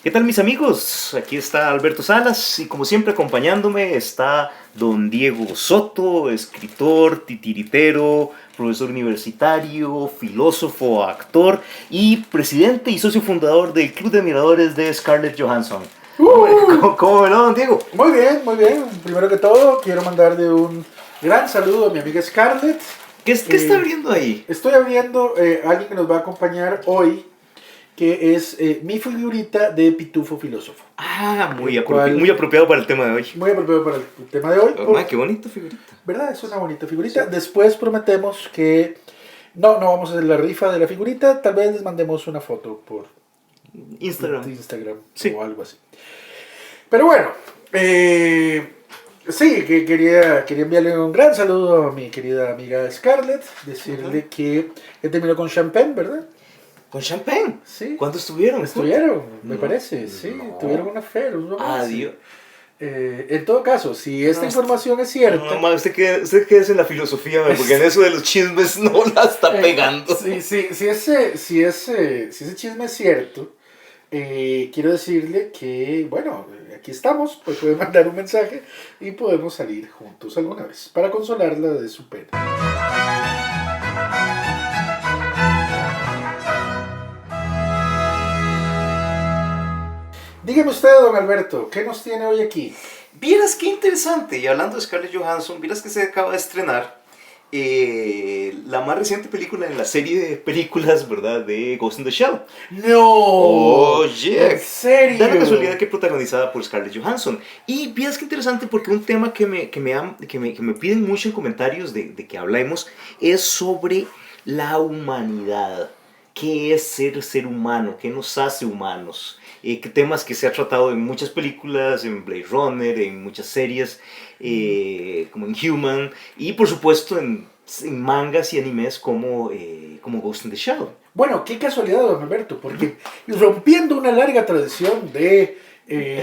¿Qué tal mis amigos? Aquí está Alberto Salas y como siempre acompañándome está don Diego Soto, escritor, titiritero, profesor universitario, filósofo, actor y presidente y socio fundador del Club de Admiradores de Scarlett Johansson. ¿Cómo me lo, don Diego? Muy bien, muy bien. Primero que todo, quiero mandarle un gran saludo a mi amiga Scarlett. ¿Qué está abriendo ahí? Estoy abriendo a alguien que nos va a acompañar hoy, que es mi figurita de Pitufo Filósofo. Ah, muy apropiado para el tema de hoy. Muy apropiado para el tema de hoy. Qué bonita figurita. ¿Verdad? Es una bonita figurita. Sí. Después prometemos que no vamos a hacer la rifa de la figurita. Tal vez les mandemos una foto por Instagram. Sí. O algo así. Pero bueno, sí, que quería enviarle un gran saludo a mi querida amiga Scarlett. Decirle que terminó con Champagne, ¿verdad? ¿Con Champagne? Sí. ¿Cuánto estuvieron? Me parece, sí. No. Tuvieron una fe. Adiós. En todo caso, si esta información es cierta... No, usted quédese en la filosofía, porque en eso de los chismes no la está pegando. Si ese chisme es cierto, quiero decirle que, bueno, aquí estamos, pues puede mandar un mensaje y podemos salir juntos alguna vez para consolarla de su pena. Dígame usted, don Alberto, ¿qué nos tiene hoy aquí? Vieras qué interesante, y hablando de Scarlett Johansson, vieras que se acaba de estrenar la más reciente película en la serie de películas, ¿verdad? De Ghost in the Shell. ¡No! Oye, ¿En serio? da la casualidad que es protagonizada por Scarlett Johansson. Y vieras qué interesante porque un tema que me piden mucho en comentarios de que hablemos es sobre la humanidad. ¿Qué es ser humano? ¿Qué nos hace humanos? ¿Qué temas que se ha tratado en muchas películas, en Blade Runner, en muchas series, como en Human, y por supuesto en mangas y animes como Ghost in the Shell. Bueno, qué casualidad, don Alberto, porque rompiendo una larga tradición de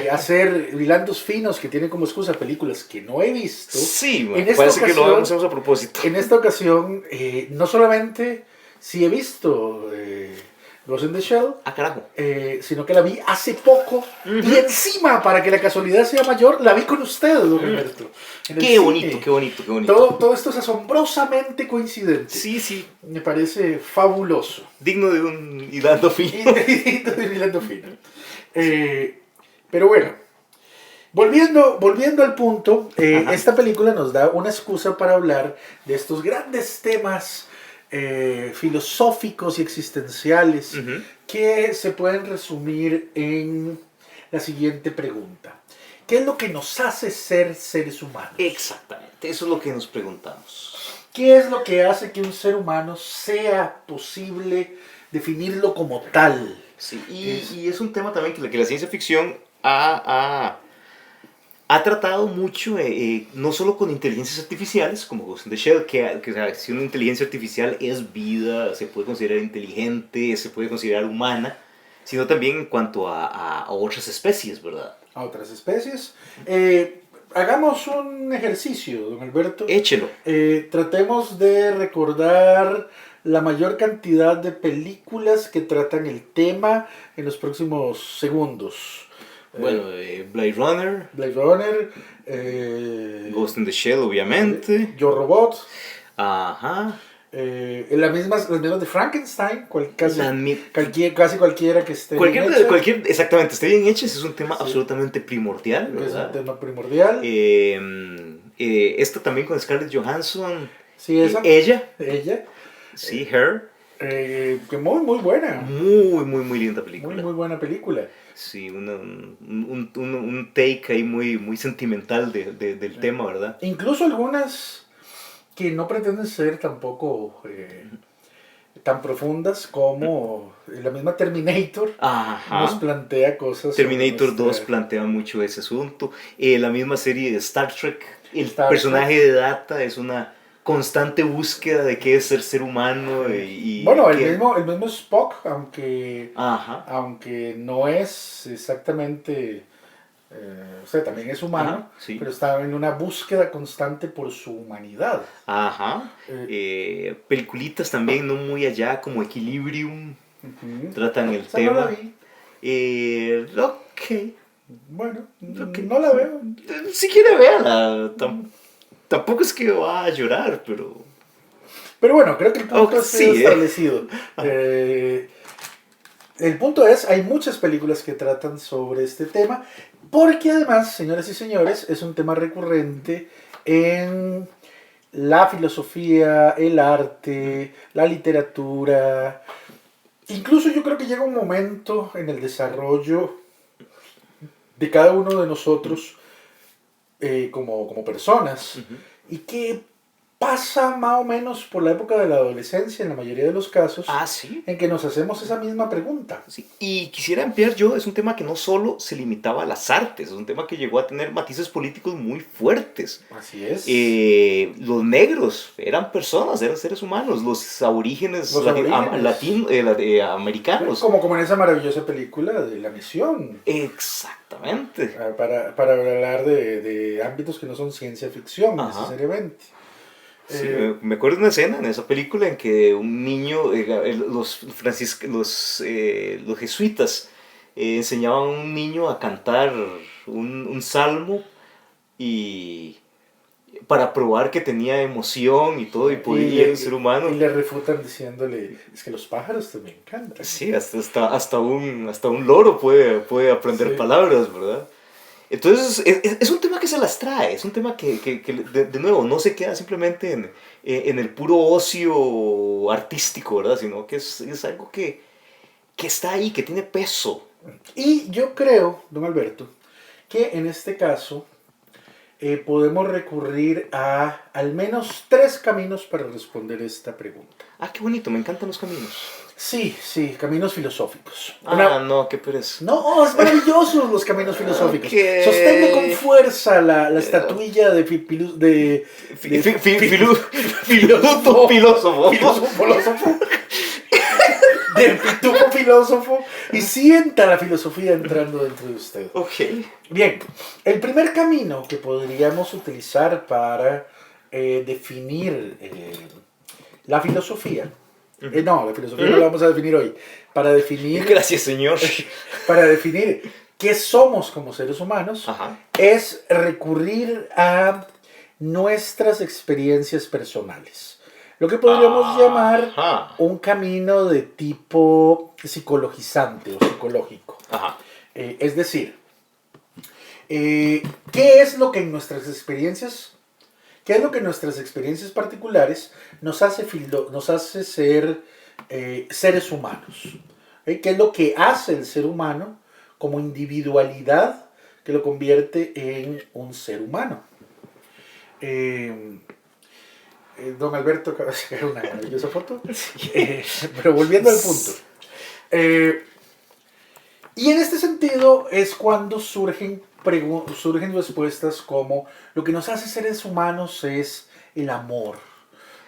hacer hilandos finos que tienen como excusa películas que no he visto. Sí, parece que lo hacemos a propósito. En esta ocasión, no solamente sí he visto Ghost in the Shell, carajo. Sino que la vi hace poco y encima, para que la casualidad sea mayor, la vi con usted, don Alberto. Qué bonito. Todo esto es asombrosamente coincidente. Sí. Me parece fabuloso. Digno de un hilando fino. Pero bueno, volviendo al punto, esta película nos da una excusa para hablar de estos grandes temas filosóficos y existenciales que se pueden resumir en la siguiente pregunta. ¿Qué es lo que nos hace ser seres humanos? Exactamente, eso es lo que nos preguntamos. ¿Qué es lo que hace que un ser humano sea posible definirlo como tal? Sí, y es un tema también que la ciencia ficción ha tratado mucho, no solo con inteligencias artificiales, como Ghost in the Shell, que si una inteligencia artificial es vida, se puede considerar inteligente, se puede considerar humana, sino también en cuanto a otras especies, ¿verdad? A otras especies. Hagamos un ejercicio, don Alberto. Échelo. Tratemos de recordar la mayor cantidad de películas que tratan el tema en los próximos segundos. Bueno, Blade Runner, Ghost in the Shell, obviamente. Yo Robot. Ajá. Las mismas de Frankenstein, casi cualquiera que esté bien hecha. Exactamente, esté bien hecha, es un tema absolutamente primordial, ¿verdad? Es un tema primordial. Esto también con Scarlett Johansson. Sí, esa. Ella. Sí, Her. Que muy buena. Muy linda película. Muy buena película. Sí, un take ahí muy sentimental del tema, ¿verdad? Incluso algunas que no pretenden ser tampoco tan profundas como la misma Terminator. Ajá. Nos plantea cosas. Terminator 2 plantea mucho ese asunto. La misma serie de Star Trek, personaje de Data es una constante búsqueda de qué es ser humano. Bueno, el mismo Spock, aunque no es exactamente, o sea, también es humano, sí. Pero está en una búsqueda constante por su humanidad. Peliculitas también no muy allá, como Equilibrium, tratan el tema. No la vi. Ok. Bueno, Ok. no la veo. Si quiere véala. Tampoco es que va a llorar, pero... Pero bueno, creo que el punto Oh, ha sido sí, establecido. El punto es, hay muchas películas que tratan sobre este tema, porque además, señoras y señores, es un tema recurrente en la filosofía, el arte, la literatura. Incluso yo creo que llega un momento en el desarrollo de cada uno de nosotros como personas Ujú. y que pasa más o menos por la época de la adolescencia en la mayoría de los casos Ah, sí. en que nos hacemos esa misma pregunta. Sí, y quisiera ampliar yo, es un tema que no solo se limitaba a las artes, es un tema que llegó a tener matices políticos muy fuertes. Así es. Los negros eran personas, eran seres humanos, los aborígenes Los aborígenes. americanos. Como en esa maravillosa película de La Misión. Exactamente. Para hablar de ámbitos que no son ciencia ficción Ajá. necesariamente. Sí, Eh, me acuerdo de una escena en esa película en que un niño, los jesuitas enseñaban a un niño a cantar un salmo y para probar que tenía emoción y todo y era un ser y humano. le refutan diciéndole, es que los pájaros también cantan. Sí, hasta un loro puede aprender Sí. palabras, ¿verdad? Entonces, es un tema que se las trae, es un tema que de nuevo, no se queda simplemente en el puro ocio artístico, ¿verdad? Sino que es algo que está ahí, que tiene peso. Y yo creo, don Alberto, que en este caso podemos recurrir a al menos tres caminos para responder esta pregunta. Ah, qué bonito, me encantan los caminos. Sí, sí, caminos filosóficos. Ah, no, qué pereza. No, es maravilloso los caminos Ok. filosóficos. Sosténme con fuerza la estatuilla Filósofo, filósofo. filósofo, del pitufo filósofo y sienta la filosofía entrando dentro de usted. Ok. Bien, el primer camino que podríamos utilizar para definir la filosofía, no, la filosofía no la vamos a definir hoy, para definir, Gracias, señor. para definir qué somos como seres humanos, Ajá. es recurrir a nuestras experiencias personales. Lo que podríamos llamar Ajá. un camino de tipo psicologizante o psicológico. Ajá. Es decir, ¿qué es lo que en nuestras experiencias, qué es lo que en nuestras experiencias particulares nos hace ser seres humanos? ¿Qué es lo que hace el ser humano como individualidad que lo convierte en un ser humano? Eh, don Alberto acaba de sacar una maravillosa foto. Pero volviendo al punto. Eh, y en este sentido es cuando surgen respuestas como lo que nos hace seres humanos es el amor.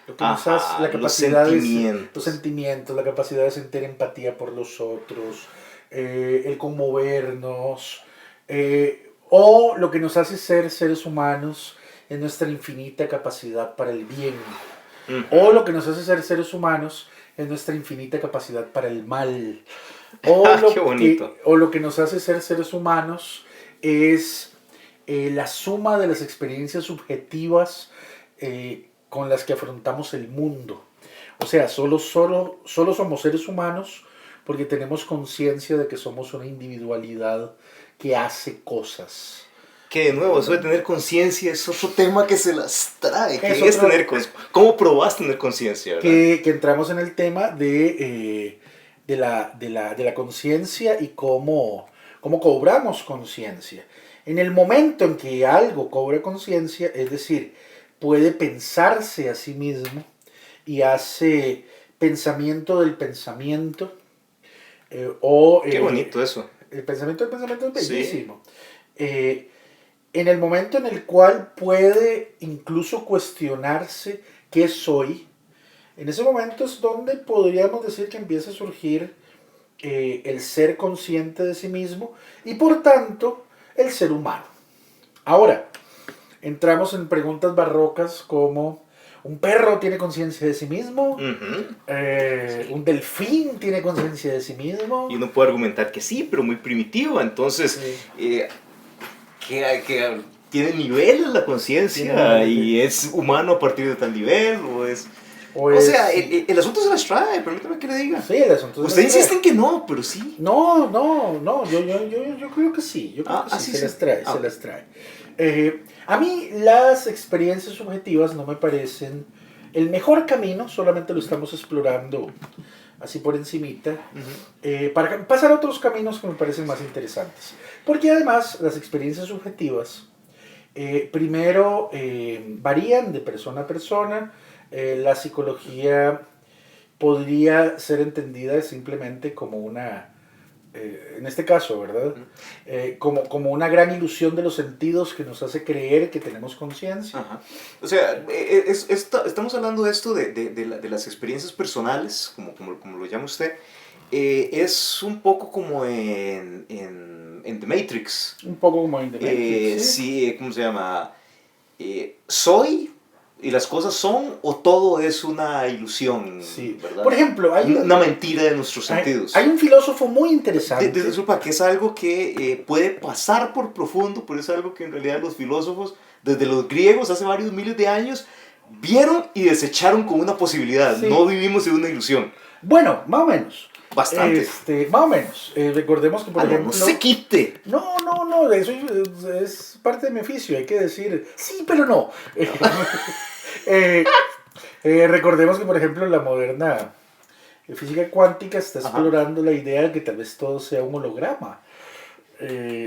Lo que nos hace, Ajá. la Los capacidad los sentimientos. sentimientos, la capacidad de sentir empatía por los otros, el conmovernos, o lo que nos hace ser seres humanos es nuestra infinita capacidad para el bien, o lo que nos hace ser seres humanos es nuestra infinita capacidad para el mal, Qué bonito. o lo que nos hace ser seres humanos es la suma de las experiencias subjetivas con las que afrontamos el mundo. O sea, solo somos seres humanos porque tenemos conciencia de que somos una individualidad que hace cosas. Que de nuevo, eso de tener conciencia es otro tema que se las trae. Es ¿Qué es otro, tener ¿Cómo probás tener conciencia, verdad? que entramos en el tema de la conciencia y cómo cobramos conciencia. En el momento en que algo cobra conciencia, es decir, puede pensarse a sí mismo y hace pensamiento del pensamiento, Qué bonito eso. el pensamiento del pensamiento es Sí. bellísimo. En el momento en el cual puede incluso cuestionarse qué soy, en ese momento es donde podríamos decir que empieza a surgir el ser consciente de sí mismo y por tanto el ser humano. Ahora, entramos en preguntas barrocas como, Un perro tiene conciencia de sí mismo. Ujú. Un delfín tiene conciencia de sí mismo. Y uno puede argumentar que sí, pero muy primitivo. Entonces, Sí. que tiene niveles la Tiene conciencia niveles, y es humano a partir de tal nivel, o es... O O sea, es... el asunto se las trae, permítame que le diga. Sí, el asunto es Usted insiste en que no, pero sí. No, no, no, yo creo que sí, yo creo que sí, Sí, se sí. las trae, Ah, se ok. las trae. A mí las experiencias subjetivas no me parecen el mejor camino, solamente lo estamos explorando así por encimita, Ujú. para pasar a otros caminos que me parecen más interesantes. Porque además las experiencias subjetivas, primero, varían de persona a persona. La psicología podría ser entendida simplemente como una, en este caso, ¿verdad? Como una gran ilusión de los sentidos que nos hace creer que tenemos conciencia. Ajá. O sea, estamos hablando de esto de las experiencias personales, como lo llama usted. Es un poco como en The Matrix. Un poco como in The Matrix, ¿sí? Sí, ¿cómo se llama? ¿Soy y las cosas son o todo es una ilusión, Sí. verdad? Por ejemplo, Una mentira de nuestros sentidos. hay un filósofo muy interesante. Disculpa, que es algo que puede pasar por profundo, pero es algo que en realidad los filósofos, desde los griegos hace varios miles de años, vieron y desecharon como una posibilidad. Sí. No vivimos en una ilusión. Bueno, más o menos. Bastante. Más o menos. Recordemos que, por ejemplo... No se quite. No, eso es parte de mi oficio, hay que decir, sí, pero no. Recordemos que, por ejemplo, la moderna física cuántica está explorando la idea de que tal vez todo sea un holograma.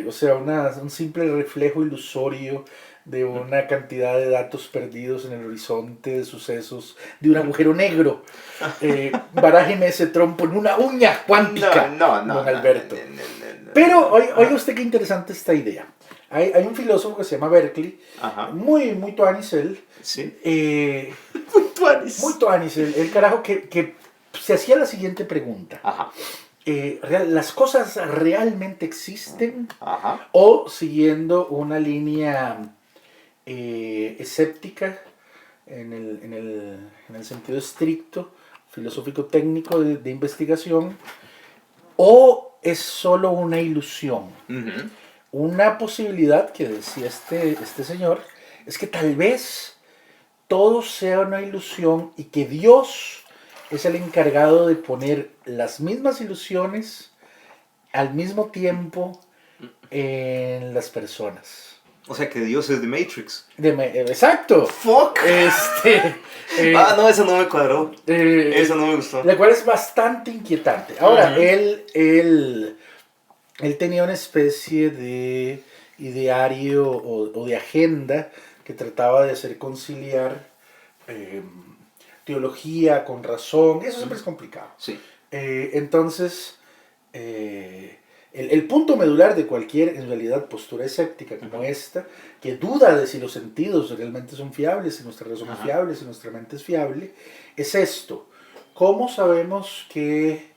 O sea, un simple reflejo ilusorio de una cantidad de datos perdidos en el horizonte de sucesos de un agujero negro. Barájeme ese trompo en una uña cuántica, don Alberto. Pero oiga usted qué interesante esta idea. Hay un filósofo que se llama Berkeley, muy tuanis él. Sí. Muy tuanis el carajo que se hacía la siguiente pregunta. ¿Las cosas realmente existen? O siguiendo una línea escéptica en el sentido estricto, filosófico técnico de investigación, o es solo una ilusión. Una posibilidad que decía este señor es que tal vez todo sea una ilusión y que Dios es el encargado de poner las mismas ilusiones al mismo tiempo en las personas. O sea, que Dios es The Matrix. Exacto. Fuck. No, eso no me cuadró. Eso no me gustó. La cual es bastante inquietante. Ahora, él tenía una especie de ideario o de agenda que trataba de hacer conciliar teología con razón. Eso siempre es complicado. Sí. Entonces, el punto medular de cualquier, en realidad, postura escéptica como esta, que duda de si los sentidos realmente son fiables, si nuestra razón es fiable, si nuestra mente es fiable, es esto. ¿Cómo sabemos que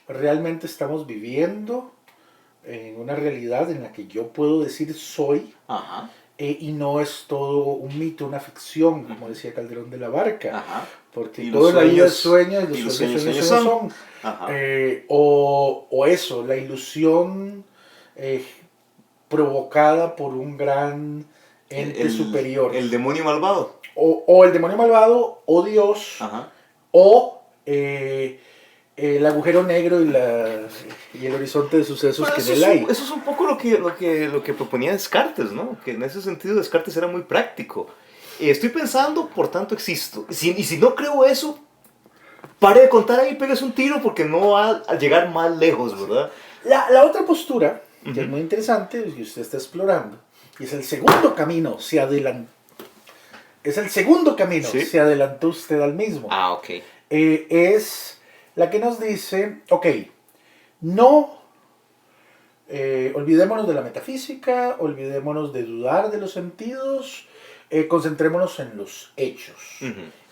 realmente estamos viviendo en una realidad en la que yo puedo decir soy, y no es todo un mito, una ficción, como decía Calderón de la Barca? Porque toda la vida es sueño y los sueños son. O eso, la ilusión provocada por un gran ente superior. El demonio malvado. O el demonio malvado, o Dios, o el agujero negro y el horizonte de sucesos que en él hay. Eso es un poco lo que proponía Descartes, ¿no? Que en ese sentido Descartes era muy práctico. Estoy pensando, por tanto existo. Y si no creo eso, pare de contar ahí y pegues un tiro porque no va a llegar más lejos, ¿verdad? La otra postura, que es muy interesante, que usted está explorando, y es el segundo camino, se adelantó usted al mismo. Ok. Es la que nos dice, ok, no olvidémonos de la metafísica, olvidémonos de dudar de los sentidos, concentrémonos en los hechos.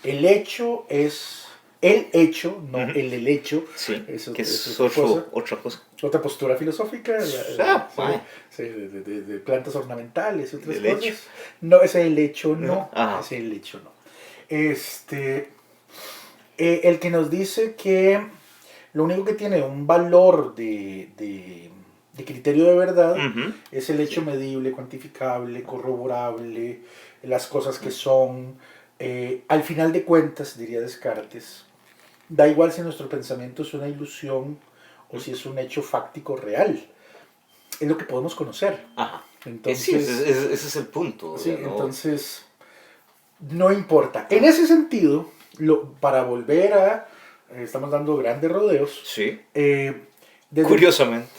El hecho es el hecho, no el helecho. Sí, eso, que es otra cosa. Otra postura filosófica de plantas ornamentales y otras cosas. No, ese es el hecho, no. Ese es el hecho, no. El que nos dice que lo único que tiene un valor de criterio de verdad Ujú. es el hecho medible, cuantificable, corroborable, las cosas que son. Al final de cuentas, diría Descartes, da igual si nuestro pensamiento es una ilusión o si es un hecho fáctico real. Es lo que podemos conocer. Ajá. Entonces, Sí, ese es el punto. sí, ¿no? entonces no importa. En ese sentido, para volver a... estamos dando grandes rodeos. Sí. Desde Curiosamente.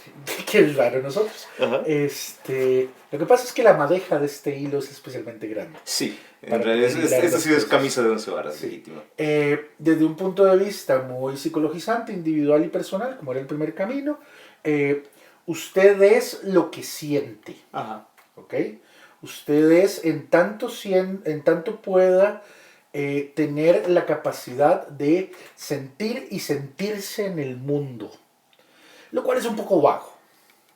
que es raro nosotros. Ajá. Lo que pasa es que la madeja de este hilo es especialmente grande. Sí. Para En realidad, poder hilar esta las sí es cosas. camisa de 11 varas, Sí. legítima. Desde un punto de vista muy psicologizante, individual y personal, como era el primer camino, usted es lo que siente. Ajá. ¿Ok? Usted es en tanto pueda tener la capacidad de sentir y sentirse en el mundo. Lo cual es un poco vago,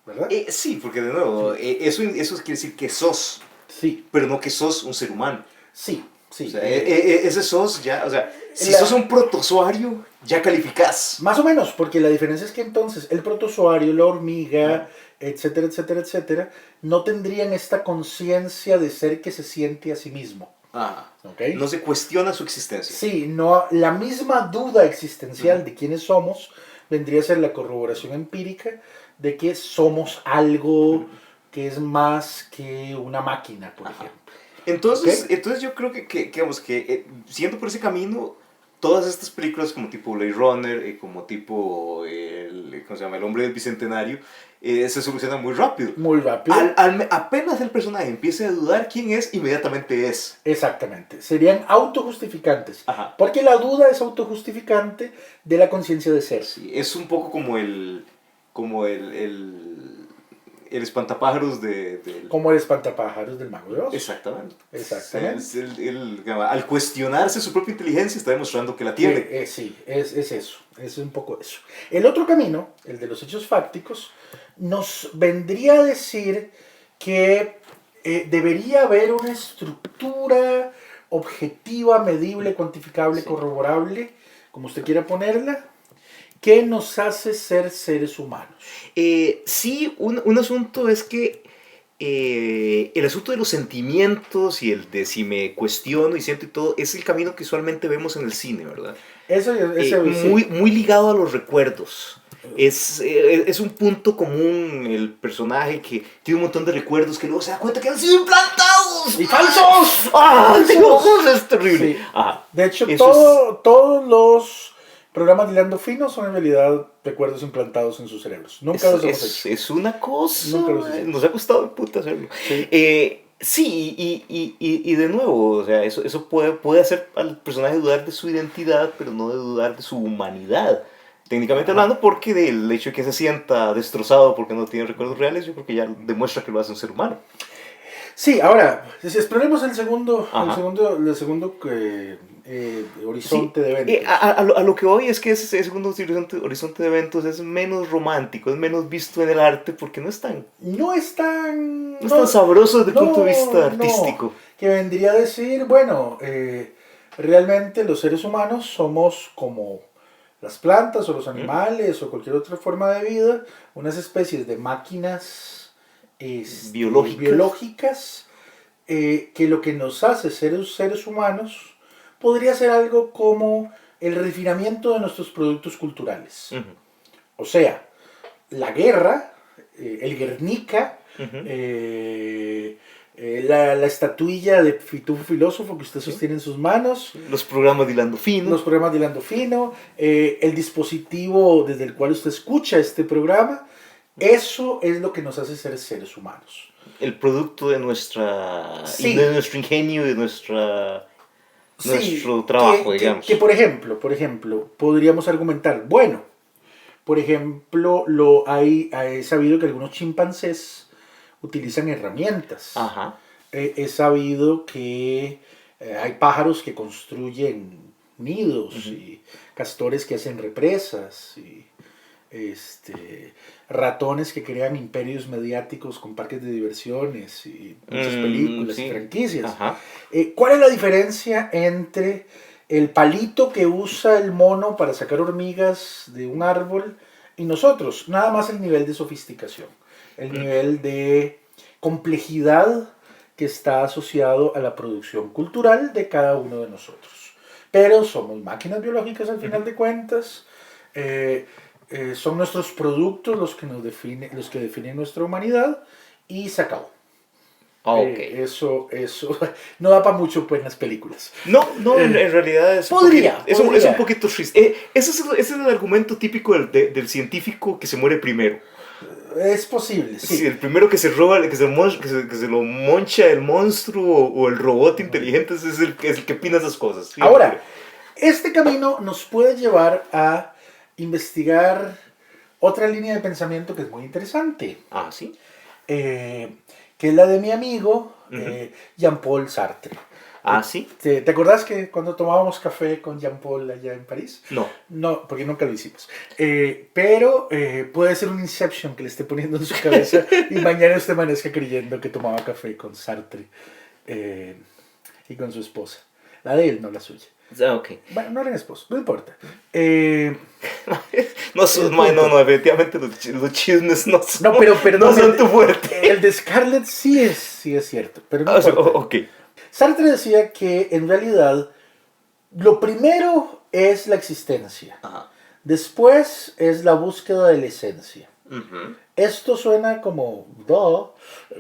¿verdad? Sí, porque de nuevo, eso quiere decir que sos, Sí, pero no que sos un ser humano. sí, sí. O sea, ese sos ya, o sea, si La- sos un protozoario, ya calificás. Más o menos, porque la diferencia es que entonces el protozoario, la hormiga, Ah. etcétera, etcétera, etcétera, no tendrían esta conciencia de ser que se siente a sí mismo. Ajá. ¿Ok? No se cuestiona su existencia. Sí, no, la misma duda existencial de quiénes somos vendría a ser la corroboración empírica de que somos algo que es más que una máquina, por Ajá. ejemplo. Entonces, ¿Ok? entonces yo creo digamos, siendo por ese camino, todas estas películas como tipo Blade Runner, como tipo ¿cómo se llama? El hombre del bicentenario, se solucionan muy rápido. Muy rápido. Apenas el personaje empiece a dudar quién es, inmediatamente es. Exactamente. Serían autojustificantes. Ajá. Porque la duda es autojustificante de la conciencia de ser. Sí, es un poco como el espantapájaros del... Como el espantapájaros del Mago de Oz. Exactamente. Exactamente. Al cuestionarse su propia inteligencia está demostrando que la tiene. Sí, es eso. Es un poco eso. El otro camino, el de los hechos fácticos, nos vendría a decir que debería haber una estructura objetiva, medible, cuantificable, Sí. corroborable, como usted quiera ponerla, que nos hace ser seres humanos. Sí, un asunto es que el asunto de los sentimientos y el de si me cuestiono y siento y todo es el camino que usualmente vemos en el cine, ¿verdad? Sí. Muy ligado a los recuerdos. Es un punto común el personaje que tiene un montón de recuerdos que luego se da cuenta que han sido implantados. ¡Y falsos! ¡Ah! ¡Falsos! Dios, es terrible. Sí. Ajá. De hecho, Eso todos los programas de hilando fino son en realidad recuerdos implantados en sus cerebros. Nunca los hemos hecho. es una cosa. Nunca los hemos hecho. Nos ha costado de puta hacerlo. Sí. Sí, y de nuevo, o sea, eso puede hacer al personaje dudar de su identidad, pero no de dudar de su humanidad. Técnicamente hablando, porque del hecho de que se sienta destrozado porque no tiene recuerdos reales, yo creo que ya demuestra que lo hace un ser humano. Sí, ahora, si exploremos el segundo Ajá. horizonte Sí, de eventos. a lo que voy es que ese segundo horizonte de eventos es menos romántico, es menos visto en el arte porque no es tan No es tan... no es tan sabroso desde el punto de vista no, artístico. que vendría a decir, bueno, realmente los seres humanos somos como las plantas o los animales o cualquier otra forma de vida, unas especies de máquinas biológicas que lo que nos hace ser seres humanos podría ser algo como el refinamiento de nuestros productos culturales. Ujú. O sea, la guerra, el Guernica, Ujú. la estatuilla de Pitufo Filósofo que usted Sí. sostiene en sus manos, Los programas de hilando fino. los programas de hilando fino, el dispositivo desde el cual usted escucha este programa, eso es lo que nos hace ser seres humanos. El producto de nuestra Sí. de nuestro ingenio, de nuestro Sí, trabajo, digamos. que por ejemplo, podríamos argumentar, bueno, por ejemplo, he sabido que algunos chimpancés utilizan herramientas. Ajá. He sabido que hay pájaros que construyen nidos y castores que hacen represas. ratones que crean imperios mediáticos con parques de diversiones y muchas películas y Sí. franquicias. Ajá. ¿Cuál es la diferencia entre el palito que usa el mono para sacar hormigas de un árbol y nosotros? Nada más el nivel de sofisticación, el nivel de complejidad que está asociado a la producción cultural de cada uno de nosotros. Pero somos máquinas biológicas al final de cuentas. Son nuestros productos los que los que definen nuestra humanidad y se acabó. Ok. Eso no da para mucho pues en las películas. No, en realidad es podría. Es un poquito triste. Ese es el argumento típico del científico que se muere primero. Es posible, sí. Sí, el primero que se roba, que se lo moncha el monstruo o el robot inteligente es el que opina esas cosas. Siempre. Ahora, este camino nos puede llevar a investigar otra línea de pensamiento que es muy interesante, Ah, sí. que es la de mi amigo Jean-Paul Sartre. Ah, sí. ¿Te acordás que cuando tomábamos café con Jean-Paul allá en París? No. No, porque nunca lo hicimos. Pero puede ser un inception que le esté poniendo en su cabeza y mañana usted amanezca creyendo que tomaba café con Sartre y con su esposa. La de él, no la suya. Ah, ok. Bueno, no eran esposos, no importa. No, definitivamente los chismes no son, No, pero no son tu fuerte. El de Scarlett sí es cierto, pero no Ah, importa. ok. Sartre decía que en realidad lo primero es la existencia, Ajá. después es la búsqueda de la esencia. Uh-huh. Esto suena como,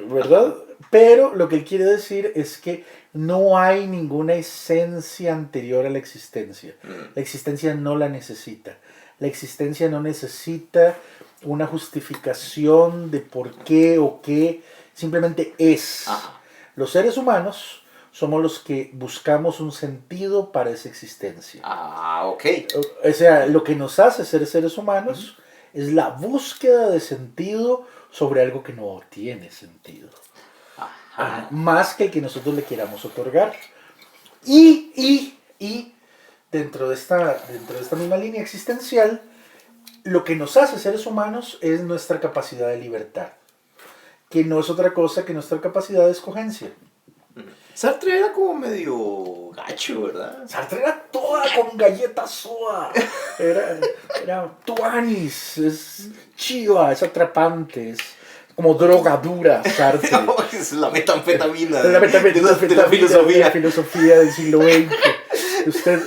¿verdad? Pero lo que él quiere decir es que no hay ninguna esencia anterior a la existencia. La existencia no la necesita. La existencia no necesita una justificación de por qué o qué, simplemente es. Ajá. Los seres humanos somos los que buscamos un sentido para esa existencia. Ah, ok. O sea, lo que nos hace ser seres humanos es la búsqueda de sentido sobre algo que no tiene sentido. Ajá. Más que el que nosotros le queramos otorgar. Y dentro de esta misma línea existencial, lo que nos hace seres humanos es nuestra capacidad de libertad, que no es otra cosa que nuestra capacidad de escogencia. Sartre era como medio gacho, ¿verdad? Sartre era toda con galletas soda. Era tuanis, es chiva, es atrapante, es como droga dura, Sartre. Es la metanfetamina La de la filosofía. La filosofía del siglo XX.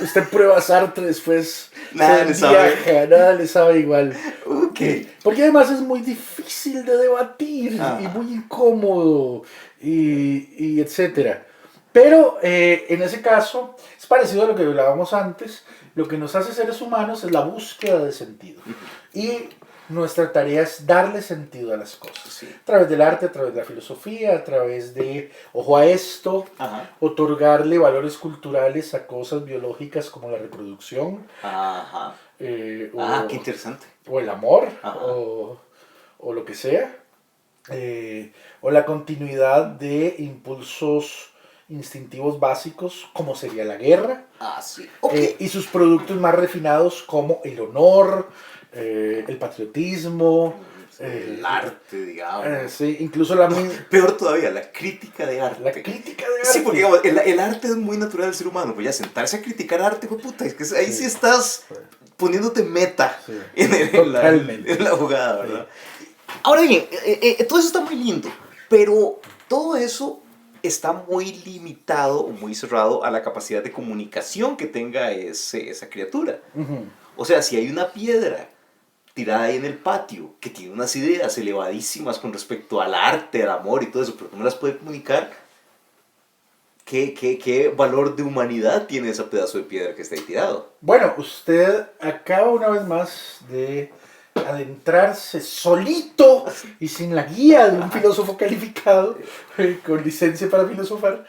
Usted prueba Sartre, después Nada le sabe. nada le sabe igual. Ok. Porque además es muy difícil de debatir y muy incómodo y etcétera. Pero en ese caso es parecido a lo que hablábamos antes. Lo que nos hace seres humanos es la búsqueda de sentido. Y nuestra tarea es darle sentido a las cosas. Sí. A través del arte, a través de la filosofía, a través de, ojo a esto, Ajá. otorgarle valores culturales a cosas biológicas como la reproducción. Ajá. Qué interesante. O el amor, Ajá. o lo que sea. O la continuidad de impulsos instintivos básicos, como sería la guerra. Ah, sí. Okay. Y sus productos más refinados como el honor, el patriotismo, el arte, digamos. Sí, incluso peor todavía, la crítica de arte. La crítica de arte. Sí, porque digamos, el arte es muy natural del ser humano, pues ya sentarse a criticar arte, pues puta, es que ahí sí estás poniéndote meta en la jugada, ¿verdad? Sí. Ahora bien, todo eso está muy lindo, pero todo eso está muy limitado o muy cerrado a la capacidad de comunicación que tenga esa criatura. O sea, si hay una piedra tirada ahí en el patio que tiene unas ideas elevadísimas con respecto al arte, al amor y todo eso, pero no me las puede comunicar, ¿qué valor de humanidad tiene ese pedazo de piedra que está ahí tirado? Bueno, usted acaba una vez más de adentrarse solito y sin la guía de un filósofo calificado con licencia para filosofar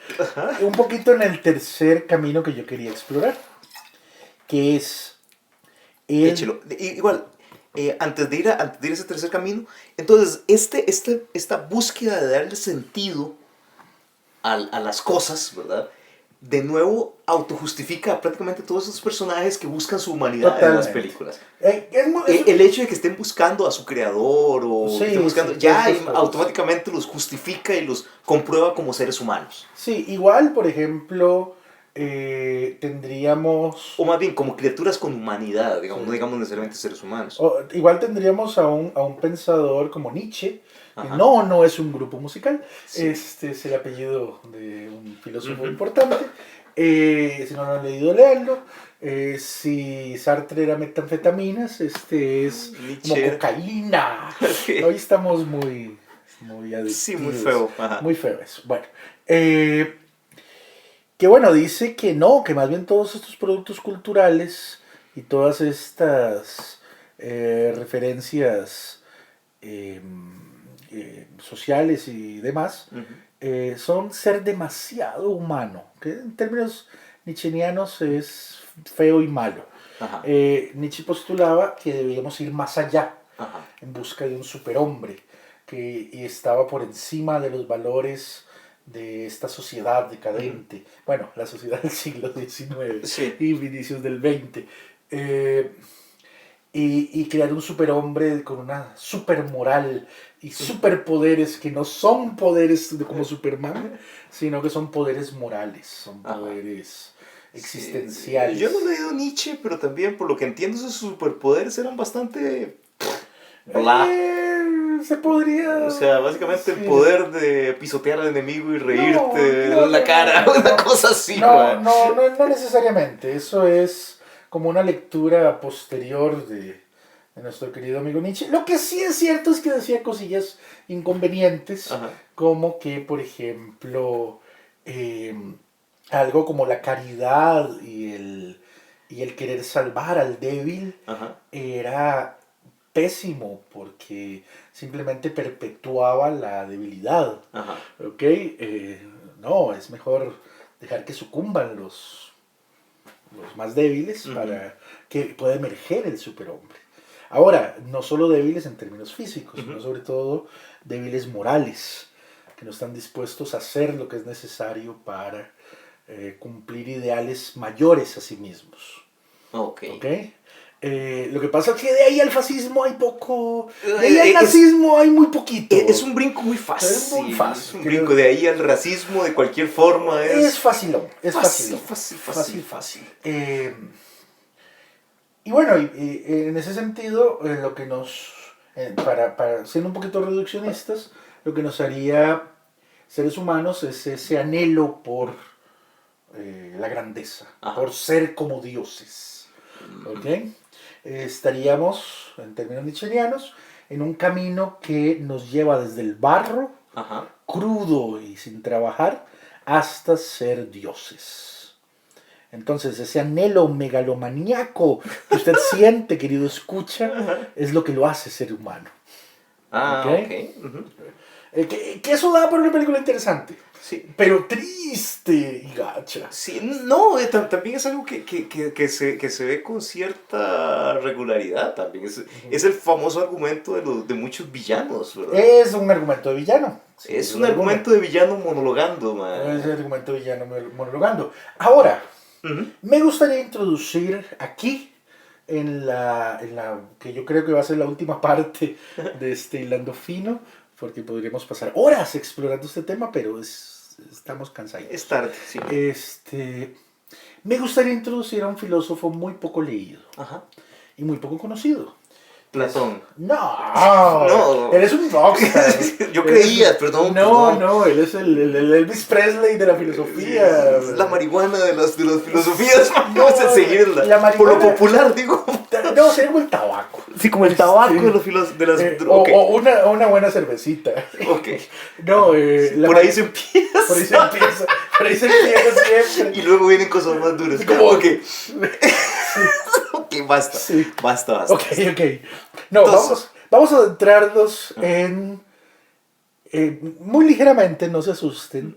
un poquito en el tercer camino que yo quería explorar, que es Échelo. Igual, antes de ir a ese tercer camino, entonces esta búsqueda de darle sentido a las cosas, ¿verdad? de nuevo autojustifica prácticamente todos esos personajes que buscan su humanidad en las películas. El hecho de que estén buscando a su creador o Sí, que estén buscando, sí, ya esas cosas. automáticamente los justifica y los comprueba como seres humanos. Sí, igual, por ejemplo, tendríamos... O más bien como criaturas con humanidad, digamos, Sí. no digamos necesariamente seres humanos. Igual tendríamos a un pensador como Nietzsche. Ajá. No es un grupo musical. Sí. Es el apellido de un filósofo Ujú. importante. Si no lo han leído, léanlo. Si Sartre era metanfetaminas, este es como Nietzsche. cocaína. Sí. Hoy estamos muy adictivos. Sí, muy feo. Ajá. Muy feo eso. Bueno, que bueno, dice que no, que más bien todos estos productos culturales y todas estas referencias sociales y demás Ujú. son ser demasiado humano, que en términos nietzscheanos es feo y malo. Ajá. Nietzsche postulaba que debíamos ir más allá, Ajá. en busca de un superhombre que estaba por encima de los valores de esta sociedad decadente. Bueno, la sociedad del siglo XIX Sí. y inicios del XX. Y crear un superhombre con una supermoral y superpoderes que no son poderes como Superman, sino que son poderes morales, son Ajá. poderes existenciales. Sí. Yo no he leído Nietzsche, pero también por lo que entiendo sus superpoderes eran bastante bla. Se podría... O sea, básicamente sí. el poder de pisotear al enemigo y reírte No, en la cara, una cosa así. No necesariamente. Eso es como una lectura posterior de nuestro querido amigo Nietzsche. Lo que sí es cierto es que decía cosillas inconvenientes, Ajá. como que, por ejemplo, algo como la caridad y el querer salvar al débil Ajá. era pésimo porque simplemente perpetuaba la debilidad. Ajá. ¿Ok? No, es mejor dejar que sucumban los más débiles para que pueda emerger el superhombre. Ahora, no solo débiles en términos físicos, sino sobre todo débiles morales, que no están dispuestos a hacer lo que es necesario para cumplir ideales mayores a sí mismos. Ok. ¿Okay? Lo que pasa es que de ahí al fascismo hay poco, de ahí al nazismo hay muy poquito. Es un brinco muy fácil. Es muy fácil. Es un brinco de ahí al racismo de cualquier forma. Es facilón. Es fácil. Y bueno, en ese sentido, lo que nos, para ser un poquito reduccionistas, lo que nos haría seres humanos es ese anhelo por la grandeza, Ajá. por ser como dioses. ¿Ok? Estaríamos, en términos nietzscheanos, en un camino que nos lleva desde el barro, Ajá. crudo y sin trabajar, hasta ser dioses. Entonces, ese anhelo megalomaníaco que usted siente, querido escucha, es lo que lo hace ser humano. ¿Okay? Que eso da para una película interesante. Sí. Pero triste y gacha. Sí, no, también es algo que se ve con cierta regularidad también. Es el famoso argumento de muchos villanos, ¿verdad? Es un argumento de villano. Es un argumento de villano monologando, man. Es un argumento de villano monologando. Ahora, me gustaría introducir aquí, en la que yo creo que va a ser la última parte de este Hilando Fino, porque podríamos pasar horas explorando este tema, pero estamos cansados. Es tarde, sí. Me gustaría introducir a un filósofo muy poco leído. Ajá. Y muy poco conocido. Platón. No. Él es un rockstar. Yo creía, perdón. No, él es el Elvis Presley de la filosofía. Es la marihuana de las filosofías. No, Vamos a seguirla. la marihuana, por lo popular, digo. No, sería como el tabaco. Sí, como el tabaco de las okay. O una buena cervecita. Ok. No, por ahí se empieza. Por ahí se empieza siempre. Y luego vienen cosas más duras. Como que. Ok, basta. Sí. Basta. Ok. No, entonces, vamos a adentrarnos en. Muy ligeramente, no se asusten,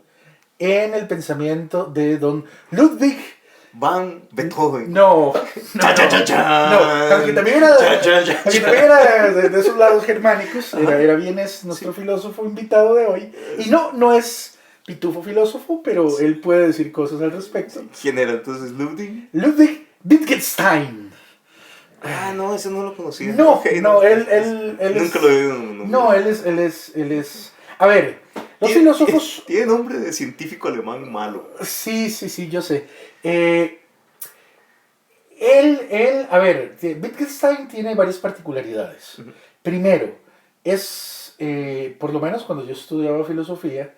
en el pensamiento de don Ludwig van Beethoven. No, aunque también era de esos lados germánicos, era vienes nuestro filósofo invitado de hoy, y no es pitufo filósofo, pero él puede decir cosas al respecto. ¿Quién era entonces Ludwig? Ludwig Wittgenstein. Ah, no, ese no lo conocía. No, Ok, no, él nunca es... lo he oído. No, No, él es... A ver, los Tiene- filósofos... Tiene nombre de científico alemán malo. Sí, yo sé. A ver, Wittgenstein tiene varias particularidades. Ujú. Primero, por lo menos cuando yo estudiaba filosofía,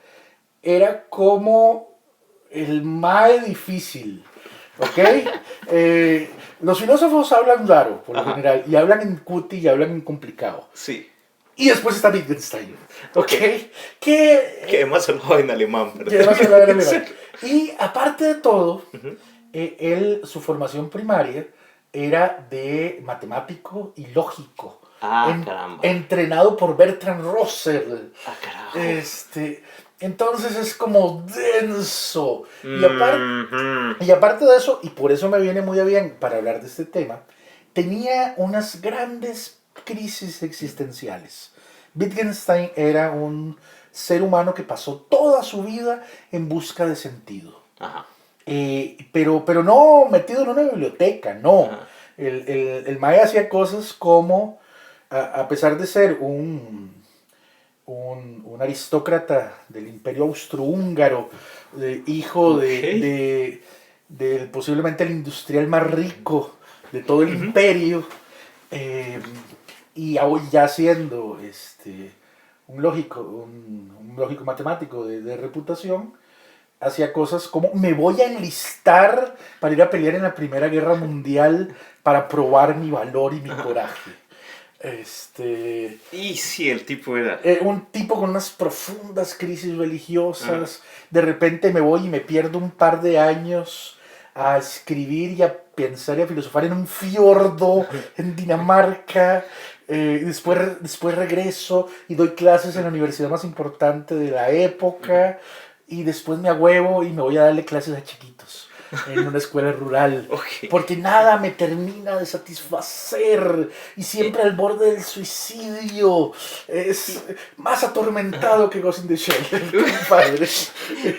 era como el más difícil, ¿ok? Los filósofos hablan raro, por lo Ajá. general, y hablan en cuti y hablan en complicado. Sí. Y después está Wittgenstein, ¿ok? Ok. Que, Que además hablaba en alemán, ¿verdad? que además hablaba en alemán. Y aparte de todo, Ujú. su formación primaria era de matemático y lógico. Ah, caramba. Entrenado por Bertrand Russell. Ah, carajo. Entonces es como denso. Mhm. Y aparte de eso, y por eso me viene muy bien para hablar de este tema, tenía unas grandes crisis existenciales. Wittgenstein era un ser humano que pasó toda su vida en busca de sentido. Ajá. Pero no metido en una biblioteca, no. Ajá. El Mae hacía cosas como, a pesar de ser un aristócrata del Imperio Austrohúngaro, hijo de posiblemente el industrial más rico de todo el imperio, y hoy ya siendo un lógico matemático de reputación, hacía cosas como: me voy a enlistar para ir a pelear en la Primera Guerra Mundial para probar mi valor y mi coraje. Y sí, el tipo era. Un tipo con unas profundas crisis religiosas. De repente me voy y me pierdo un par de años a escribir y a pensar y a filosofar en un fiordo en Dinamarca. Después regreso y doy clases en la universidad más importante de la época. Y después me ahuevo y me voy a darle clases a chiquitos en una escuela rural. Ok. Porque nada me termina de satisfacer. Y siempre al borde del suicidio. Es más atormentado que Ghost in the Shell, compadre.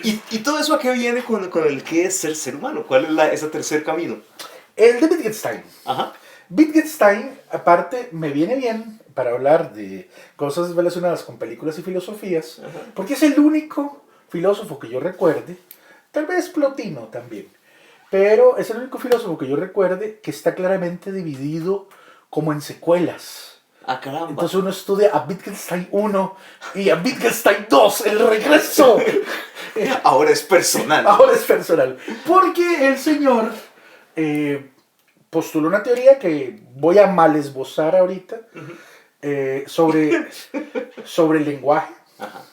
¿Y todo eso a qué viene con el que es ser humano? ¿Cuál es ese tercer camino? El de Wittgenstein. Ajá. Wittgenstein, aparte, me viene bien para hablar de cosas relacionadas con películas y filosofías. Ajá. Porque es el único filósofo que yo recuerde, tal vez Plotino también, pero es el único filósofo que yo recuerde que está claramente dividido como en secuelas. Ah, caramba. Entonces uno estudia a Wittgenstein 1 y a Wittgenstein 2, el regreso. Ahora es personal. Ahora es personal. Porque el señor postuló una teoría que voy a mal esbozar ahorita, sobre el lenguaje. Ajá.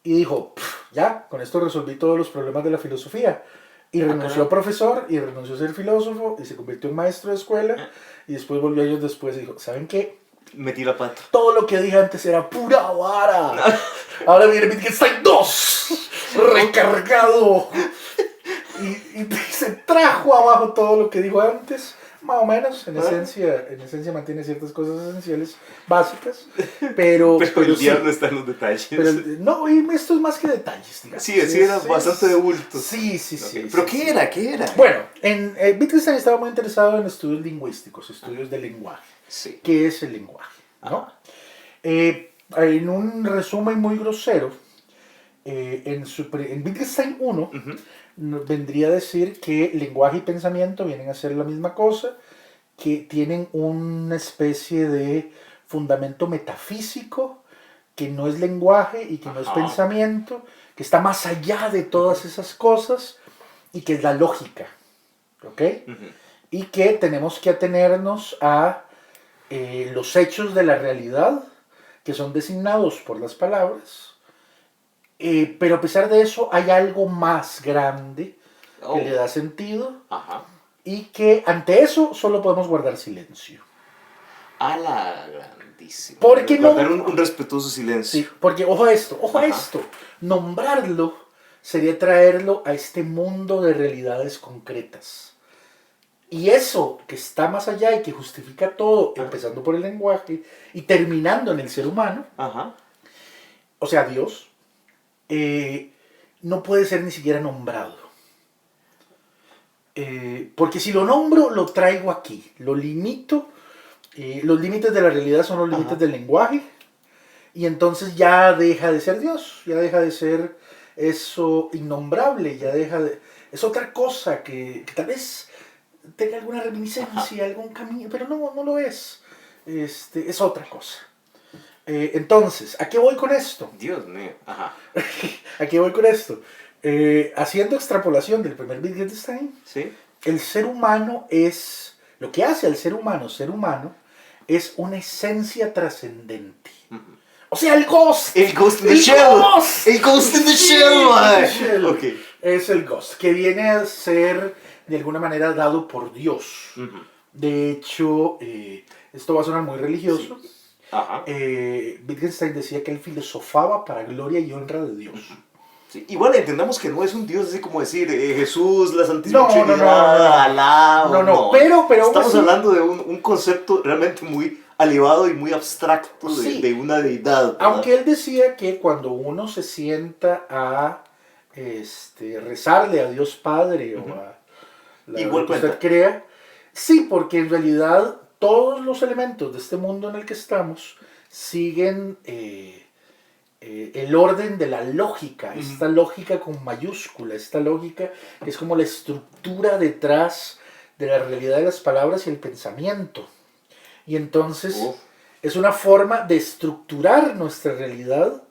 Y dijo: ya, con esto resolví todos los problemas de la filosofía. Y renunció a profesor, y renunció a ser filósofo, y se convirtió en maestro de escuela. Y después volvió años después y dijo: ¿saben qué? Metí la pata. Todo lo que dije antes era pura vara. Ahora viene Wittgenstein 2, recargado. Y se trajo abajo todo lo que dijo antes. Más o menos, en esencia mantiene ciertas cosas esenciales, básicas, pero el sí. diablo está en los detalles. No, y esto es más que detalles, digamos. Sí, era bastante de bulto. Sí. Okay. ¿Pero qué era? ¿Qué era? Bueno, Wittgenstein estaba muy interesado en estudios lingüísticos, estudios del lenguaje. Sí. ¿Qué es el lenguaje? ¿No? En un resumen muy grosero, en Wittgenstein 1, vendría a decir que lenguaje y pensamiento vienen a ser la misma cosa, que tienen una especie de fundamento metafísico, que no es lenguaje y que no es pensamiento, que está más allá de todas esas cosas, y que es la lógica, ¿ok? Y que tenemos que atenernos a los hechos de la realidad, que son designados por las palabras. Pero a pesar de eso hay algo más grande que le da sentido. Ajá. Y que ante eso solo podemos guardar silencio. A la grandísima. Porque guardar un respetuoso silencio. Sí, porque ojo a esto. Nombrarlo sería traerlo a este mundo de realidades concretas. Y eso que está más allá y que justifica todo, empezando por el lenguaje y terminando en el ser humano, Ajá. o sea, Dios, no puede ser ni siquiera nombrado. Porque si lo nombro, lo traigo aquí, lo limito. Los límites de la realidad son los límites del lenguaje. Y entonces ya deja de ser Dios, ya deja de ser eso innombrable, ya deja de... Es otra cosa que tal vez tenga alguna reminiscencia, algún camino, pero no lo es. Es otra cosa. Entonces, ¿a qué voy con esto? Dios mío. Ajá. ¿A qué voy con esto? Haciendo extrapolación del primer Wittgenstein, ¿Sí? el ser humano es... Lo que hace al ser humano, es una esencia trascendente. O sea, el Ghost. El Ghost in the Shell. El Ghost in the Shell. Okay. Es el Ghost, que viene a ser de alguna manera dado por Dios. De hecho, esto va a sonar muy religioso. Sí. Ajá. Wittgenstein decía que él filosofaba para gloria y honra de Dios. Sí. Igual entendamos que no es un Dios así como decir Jesús, la Santísima No, Trinidad, Alá. No, pero estamos así, hablando de un concepto realmente muy elevado y muy abstracto sí, de una deidad, ¿verdad? Aunque él decía que cuando uno se sienta a rezarle a Dios Padre o a igual que usted crea, sí, porque en realidad todos los elementos de este mundo en el que estamos siguen el orden de la lógica, esta lógica con mayúscula, esta lógica que es como la estructura detrás de la realidad de las palabras y el pensamiento. Y entonces es una forma de estructurar nuestra realidad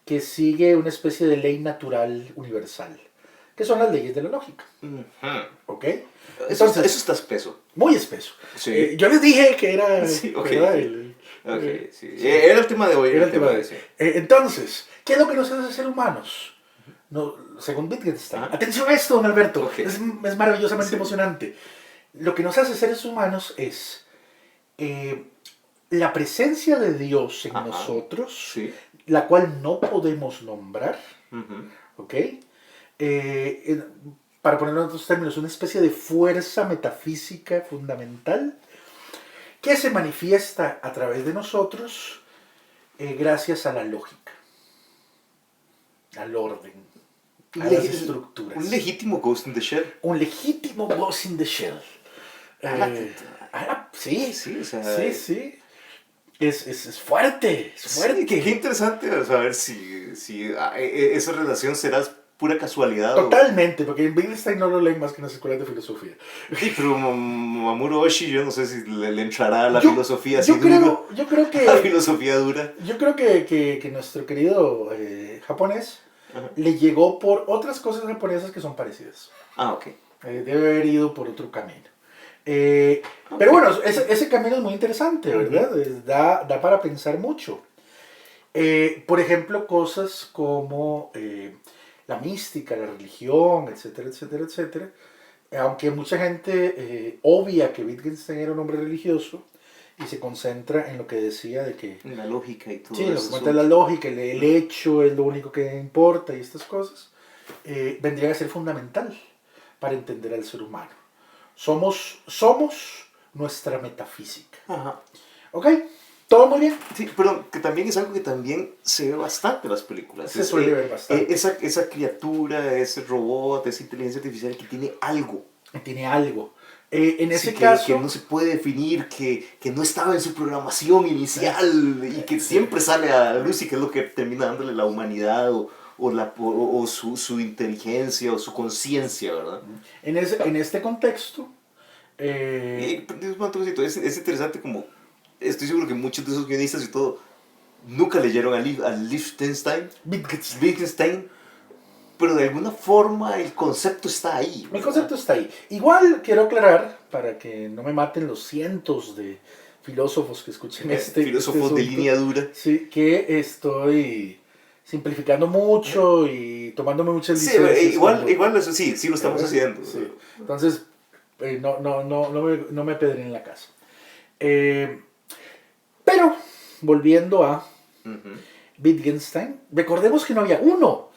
que sigue una especie de ley natural universal, que son las leyes de la lógica. ¿Ok? Entonces, eso está espeso. Muy espeso. Sí. Yo les dije que era... Sí, ok. Sí. Era el tema de hoy. Era el tema de hoy. Entonces, ¿qué es lo que nos hace ser humanos? No, según Wittgenstein. Atención a esto, don Alberto. Okay. Es maravillosamente emocionante. Lo que nos hace seres humanos es la presencia de Dios en nosotros, la cual no podemos nombrar. ¿Ok? Para ponerlo en otros términos, una especie de fuerza metafísica fundamental que se manifiesta a través de nosotros gracias a la lógica, al orden, a las estructuras. Un legítimo Ghost in the Shell. Un legítimo Ghost in the Shell. Sí, o sea, sí. Es fuerte, es fuerte. Sí, qué interesante saber si esa relación será pura casualidad. Totalmente, porque en Wittgenstein no lo leen más que en las escuelas de filosofía. Sí, pero Mamoru Oshii, yo no sé si le entrará a la filosofía así yo creo que la filosofía dura. Yo creo que nuestro querido japonés le llegó por otras cosas japonesas que son parecidas. Ok. Debe haber ido por otro camino. Pero bueno, ese camino es muy interesante, ¿verdad? Da para pensar mucho. Por ejemplo, cosas como la mística, la religión, etcétera, etcétera, etcétera. Aunque mucha gente obvia que Wittgenstein era un hombre religioso y se concentra en lo que decía de que... En la lógica y todo sí, eso. lo que cuenta es la lógica, el hecho es lo único que importa y estas cosas, vendría a ser fundamental para entender al ser humano. Somos nuestra metafísica. ¿Ok? ¿Todo muy bien? Sí, pero que también es algo que también se ve bastante en las películas. Se suele ver bastante. Esa criatura, ese robot, esa inteligencia artificial que tiene algo. Tiene algo. En ese caso... Que no se puede definir, que no estaba en su programación inicial y que siempre sale a la luz y que es lo que termina dándole la humanidad o su inteligencia o su conciencia, ¿verdad? En este contexto... Es interesante como... Estoy seguro que muchos de esos guionistas y todo nunca leyeron a Wittgenstein, pero de alguna forma el concepto está ahí, ¿verdad? El concepto está ahí. Igual quiero aclarar, para que no me maten los cientos de filósofos que escuchen filósofos de línea dura. Sí, que estoy simplificando mucho y tomándome muchas licencias. Sí, igual eso sí lo estamos haciendo. Sí. Entonces, no me pedren en la casa. Pero, volviendo a Wittgenstein, recordemos que no había uno,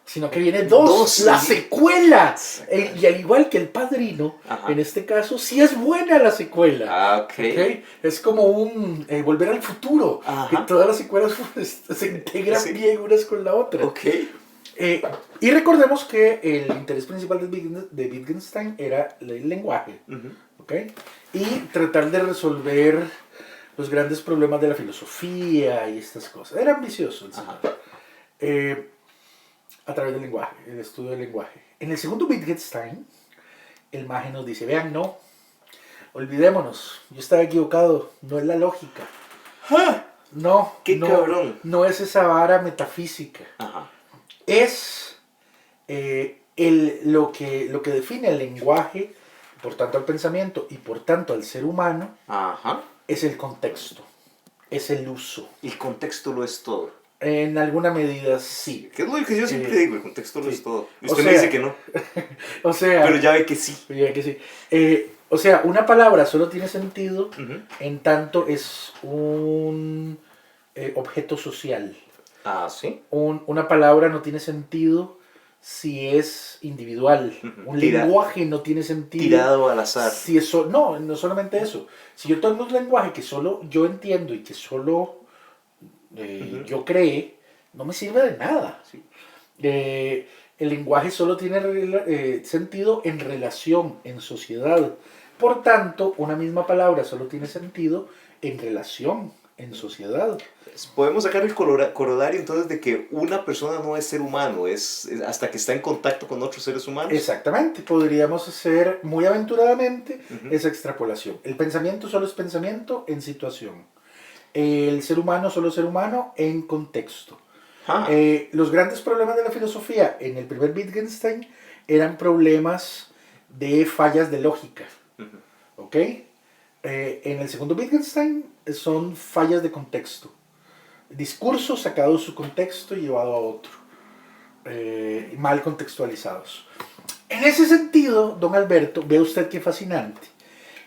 sino que viene dos, la secuela. Y al igual que El Padrino, en este caso, sí es buena la secuela. ¿Okay? Es como un Volver al Futuro, que todas las secuelas se integran bien unas con la otra. Y recordemos que el interés principal de Wittgenstein era el lenguaje, Ujú. ¿ok? Y tratar de resolver los grandes problemas de la filosofía y estas cosas. Era ambicioso el señor. Ajá. A través del lenguaje, el estudio del lenguaje. En el segundo Wittgenstein, el mago nos dice, vean, no, olvidémonos, yo estaba equivocado, no es la lógica. ¡Ja! No, ¡Qué no, cabrón! no es esa vara metafísica. Ajá. Es lo que define el lenguaje, por tanto al pensamiento y por tanto al ser humano, Ajá. es el contexto, es el uso. El contexto lo es todo. En alguna medida sí. Que es lo que yo siempre digo, el contexto lo sí. es todo. Y O usted me sea, dice que no, O sea, pero ya ve que sí. ya que sí. O sea, una palabra solo tiene sentido Ujú. en tanto es un objeto social. Ah, ¿sí? Una palabra no tiene sentido si es individual. Ujú. Un lenguaje no tiene sentido. Tirado al azar. Si eso, no solamente eso. Si yo tengo un lenguaje que solo yo entiendo y que solo yo creé, no me sirve de nada. Sí. El lenguaje solo tiene sentido en relación, en sociedad. Por tanto, una misma palabra solo tiene sentido en relación, en sociedad. Podemos sacar el corolario entonces de que una persona no es ser humano, es hasta que está en contacto con otros seres humanos. Exactamente, podríamos hacer muy aventuradamente Ujú. esa extrapolación. El pensamiento solo es pensamiento en situación. El ser humano solo es ser humano en contexto. Ah. Los grandes problemas de la filosofía en el primer Wittgenstein eran problemas de fallas de lógica. Ujú. ¿Ok? En el segundo Wittgenstein son fallas de contexto. Discursos sacados de su contexto y llevado a otro. Mal contextualizados. En ese sentido, don Alberto, ve usted qué fascinante.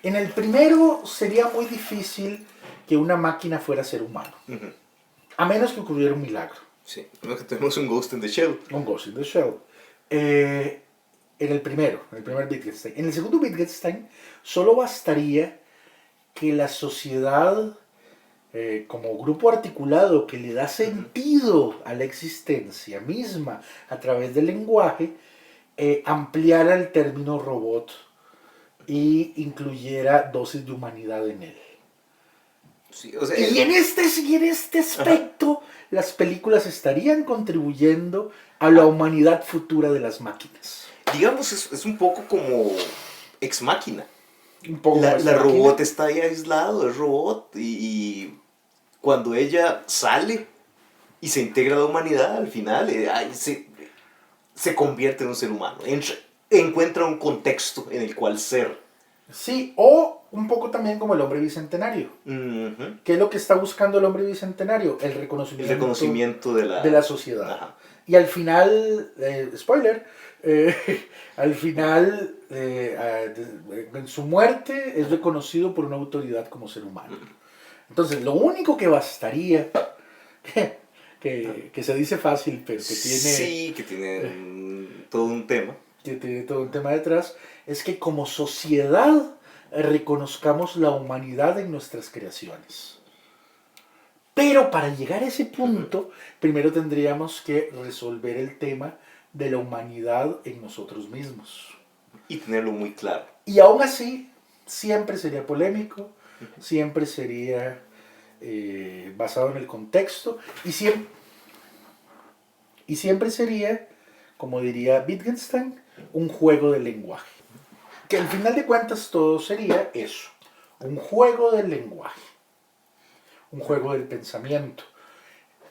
En el primero sería muy difícil que una máquina fuera ser humano. Ujú. A menos que ocurriera un milagro. Sí, no que tenemos un Ghost in the Shell. Un Ghost in the Shell. En el primer Wittgenstein. En el segundo Wittgenstein, solo bastaría que la sociedad, como grupo articulado que le da sentido a la existencia misma a través del lenguaje, ampliara el término robot y incluyera dosis de humanidad en él. Sí, o sea, Y en este aspecto, las películas estarían contribuyendo a la humanidad futura de las máquinas. digamos, es un poco como Ex Machina. Un poco La, más la máquina. robot está ahí aislado, es robot, y cuando ella sale y se integra a la humanidad, al final ahí se convierte en un ser humano. Encuentra un contexto en el cual ser. Sí, o un poco también como el hombre bicentenario. Ujú. ¿Qué es lo que está buscando el hombre bicentenario? El El reconocimiento, reconocimiento de de la sociedad. Ajá. Y al final, spoiler, al final, en su muerte es reconocido por una autoridad como ser humano. Entonces, lo único que bastaría, que se dice fácil, pero que tiene, Sí, que tiene todo un tema. que tiene todo un tema detrás, es que como sociedad reconozcamos la humanidad en nuestras creaciones. Pero para llegar a ese punto, primero tendríamos que resolver el tema de la humanidad en nosotros mismos. Y tenerlo muy claro. Y aún así, siempre sería polémico, siempre sería basado en el contexto y siempre sería, como diría Wittgenstein, un juego del lenguaje. Que al final de cuentas todo sería eso, un juego del lenguaje, un juego del pensamiento.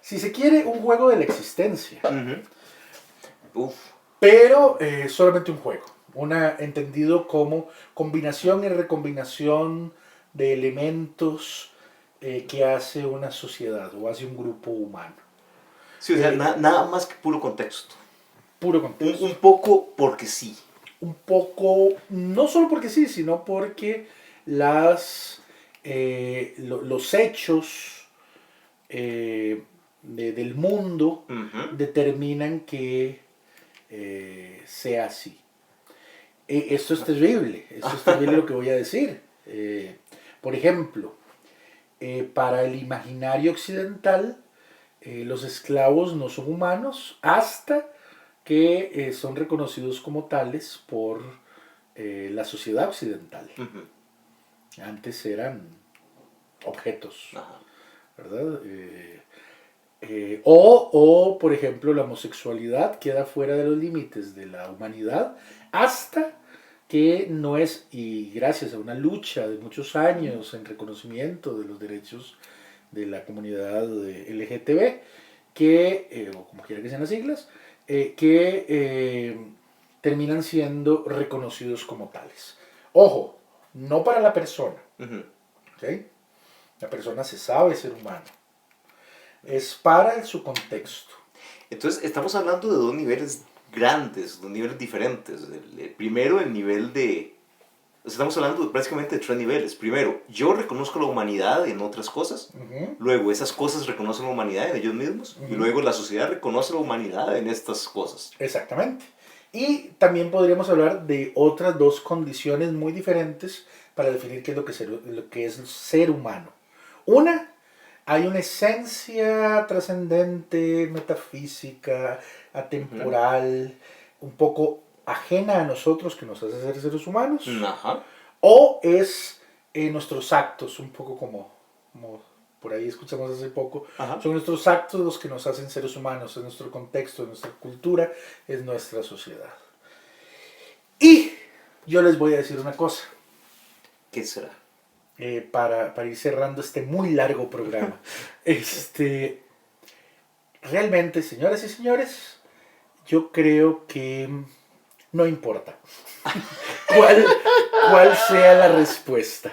Si se quiere, un juego de la existencia. Uf. Pero solamente un juego. Entendido como combinación y recombinación de elementos que hace una sociedad o hace un grupo humano. Sí, o sea, nada más que puro contexto. Puro contexto. Un poco porque sí. Un poco, no solo porque sí, sino porque los hechos del mundo determinan que sea así. Esto es terrible lo que voy a decir. Por ejemplo, para el imaginario occidental, los esclavos no son humanos hasta que son reconocidos como tales por la sociedad occidental. Antes eran objetos, Ajá. ¿verdad? O, por ejemplo, la homosexualidad queda fuera de los límites de la humanidad hasta que no es, y gracias a una lucha de muchos años en reconocimiento de los derechos de la comunidad LGTB, o como quiera que sean las siglas, terminan siendo reconocidos como tales. Ojo, no para la persona. ¿Okay? La persona se sabe ser humano. Es para su contexto. Entonces, estamos hablando de dos niveles grandes, dos niveles diferentes. Primero, el nivel de... Estamos hablando básicamente de tres niveles. Primero, yo reconozco la humanidad en otras cosas. Luego, esas cosas reconocen la humanidad en ellos mismos. Y luego, la sociedad reconoce la humanidad en estas cosas. Exactamente. Y también podríamos hablar de otras dos condiciones muy diferentes para definir qué es lo que es ser humano. Una, hay una esencia trascendente, metafísica, atemporal, un poco ajena a nosotros, que nos hace ser seres humanos. Ajá. O es nuestros actos, un poco como por ahí escuchamos hace poco. Ajá. Son nuestros actos los que nos hacen seres humanos, es nuestro contexto, es nuestra cultura, es nuestra sociedad. Y yo les voy a decir una cosa. ¿Qué será? Para ir cerrando este muy largo programa. Realmente, señoras y señores, yo creo que no importa cuál sea la respuesta.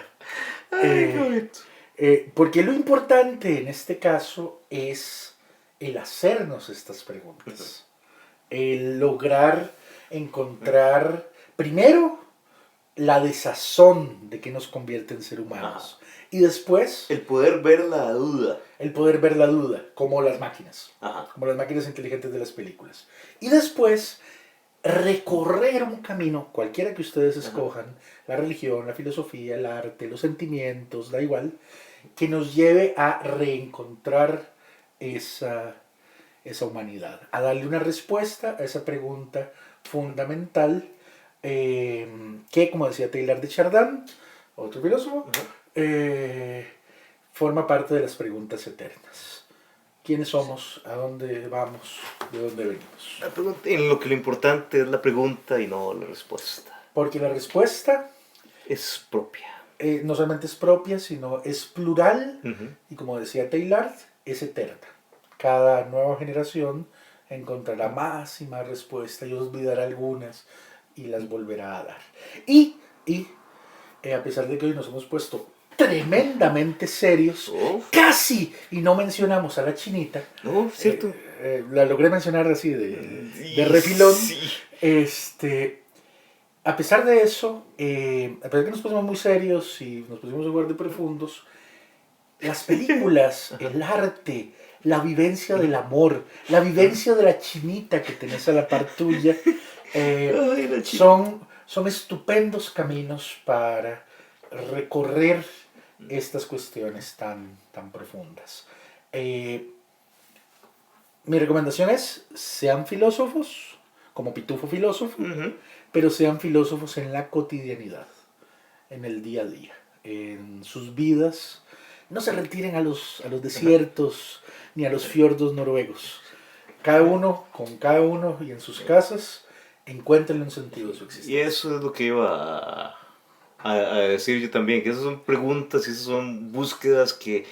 Porque lo importante en este caso es el hacernos estas preguntas. El lograr encontrar, primero, la desazón de que nos convierte en ser humanos. Ajá. Y después... el poder ver la duda. El poder ver la duda, como las máquinas. Ajá. Como las máquinas inteligentes de las películas. Y después, recorrer un camino, cualquiera que ustedes escojan, ajá, la religión, la filosofía, el arte, los sentimientos, da igual, que nos lleve a reencontrar esa humanidad, a darle una respuesta a esa pregunta fundamental que, como decía Teilhard de Chardin, otro filósofo, forma parte de las preguntas eternas. ¿Quiénes somos? ¿A dónde vamos? ¿De dónde venimos? La pregunta, en lo que lo importante es la pregunta y no la respuesta. Porque la respuesta es propia. No solamente es propia, sino es plural, y como decía Teilhard, es eterna. Cada nueva generación encontrará más y más respuestas y olvidará algunas y las volverá a dar. Y a pesar de que hoy nos hemos puesto tremendamente serios, casi, y no mencionamos a la chinita, cierto, la logré mencionar así de refilón, sí. A pesar de eso, a pesar de que nos pusimos muy serios y nos pusimos a jugar de profundos, las películas, el arte, la vivencia del amor, la vivencia de la chinita que tenés a la par tuya, son estupendos caminos para recorrer estas cuestiones tan profundas. Mi recomendación es, sean filósofos, como Pitufo filósofo, pero sean filósofos en la cotidianidad, en el día a día, en sus vidas. No se retiren a los desiertos ni a los fiordos noruegos. Cada uno, con cada uno y en sus casas, encuentren un sentido de su existencia. Y eso es lo que iba a decir yo también, que esas son preguntas y esas son búsquedas que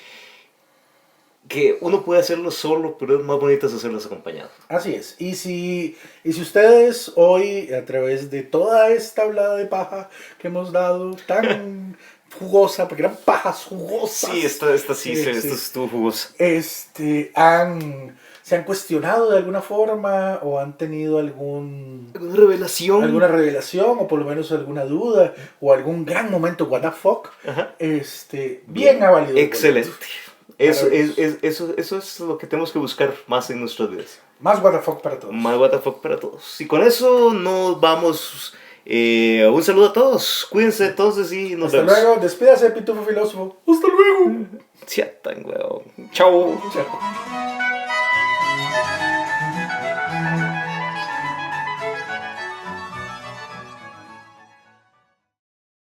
uno puede hacerlo solo, pero es más bonito hacerlas acompañado. Así es. Y si ustedes hoy, a través de toda esta hablada de paja que hemos dado, tan jugosa, porque eran pajas jugosas. Sí, esta estuvo jugosa. ¿Se han cuestionado de alguna forma o han tenido alguna revelación o por lo menos alguna duda o algún gran momento what the fuck? Bien ha valido. Excelente. Eso es lo que tenemos que buscar más en nuestras vidas. Más what the fuck para todos. Más what the fuck para todos. Y con eso nos vamos. Un saludo a todos. Cuídense entonces y nos vemos. Hasta luego. Despídase, Pitufo filósofo. Hasta luego. Chao.